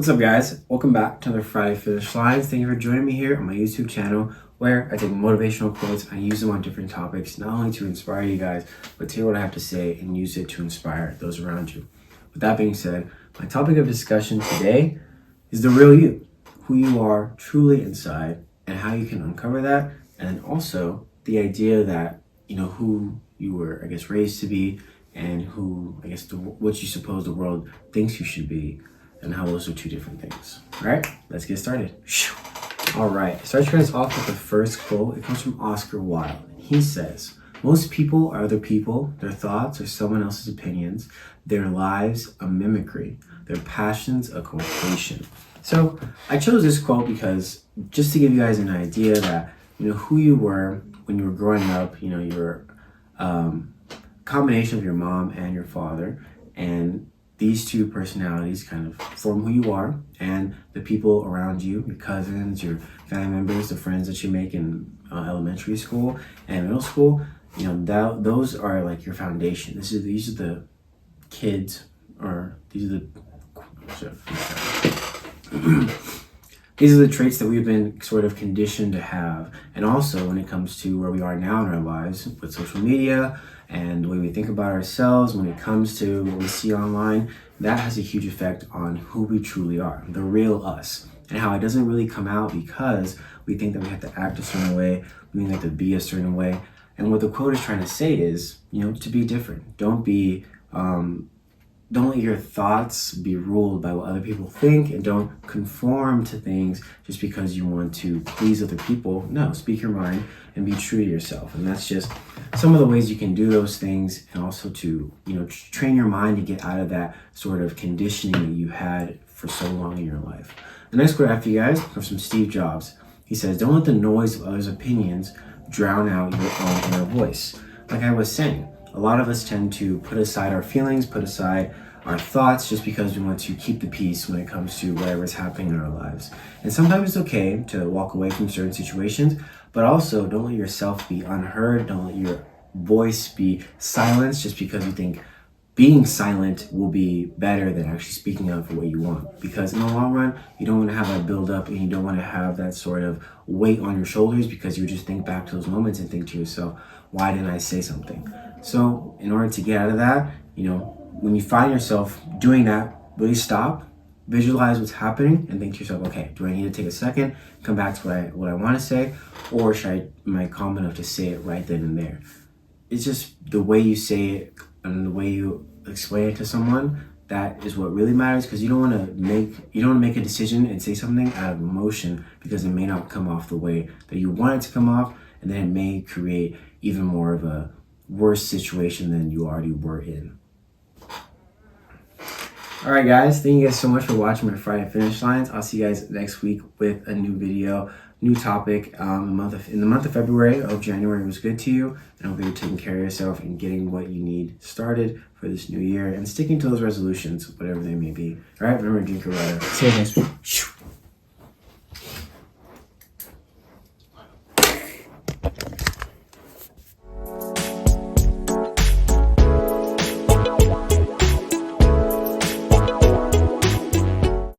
What's up, guys? Welcome back to another Friday Finish Lines. Thank you for joining me here on my YouTube channel where I take motivational quotes and I use them on different topics, not only to inspire you guys, but to hear what I have to say and use it to inspire those around you. With that being said, my topic of discussion today is the real you, who you are truly inside and how you can uncover that, and then also the idea that, who you were, raised to be and who, what you suppose the world thinks you should be, and how those are two different things. All right, let's get started. All right, start you guys off with the first quote. It comes from Oscar Wilde. He says, "Most people are other people. Their thoughts are someone else's opinions. Their lives a mimicry. Their passions a quotation." So I chose this quote because just to give you guys an idea that, who you were when you were growing up, you're combination of your mom and your father, and these two personalities kind of form who you are, and the people around you, your cousins, your family members, the friends that you make in elementary school and middle school, those are like your foundation. These are the kids, or these are these are the traits that we've been sort of conditioned to have. And also when it comes to where we are now in our lives with social media and the way we think about ourselves, when it comes to what we see online, that has a huge effect on who we truly are, the real us, and how it doesn't really come out because we think that we have to act a certain way, we think we have to be a certain way. And what the quote is trying to say is, to be different. Don't let your thoughts be ruled by what other people think, and don't conform to things just because you want to please other people. No, speak your mind and be true to yourself. And that's just some of the ways you can do those things, and also to, train your mind to get out of that sort of conditioning that you had for so long in your life. The next quote after you guys comes from Steve Jobs. He says, "Don't let the noise of others' opinions drown out your own inner voice." Like I was saying, a lot of us tend to put aside our feelings, put aside our thoughts, just because we want to keep the peace when it comes to whatever's happening in our lives. And sometimes it's okay to walk away from certain situations, but also don't let yourself be unheard. Don't let your voice be silenced just because you think being silent will be better than actually speaking up for what you want. Because in the long run, you don't want to have that build up, and you don't want to have that sort of weight on your shoulders, because you just think back to those moments and think to yourself, why didn't I say something? So in order to get out of that, when you find yourself doing that, really stop, visualize what's happening, and think to yourself, okay, do I need to take a second, come back to what I want to say, or am I calm enough to say it right then and there? It's just the way you say it and the way you explain it to someone, that is what really matters, because you don't want to make a decision and say something out of emotion, because it may not come off the way that you want it to come off, and then it may create even more of a worse situation than you already were in. All right, guys, thank you guys so much for watching my Friday Finish Lines. I'll see you guys next week with a new video, new topic. In the month of February, I hope January was good to you, and I hope you're taking care of yourself and getting what you need started for this new year, and sticking to those resolutions, whatever they may be. All right, remember to drink your water. See you next week.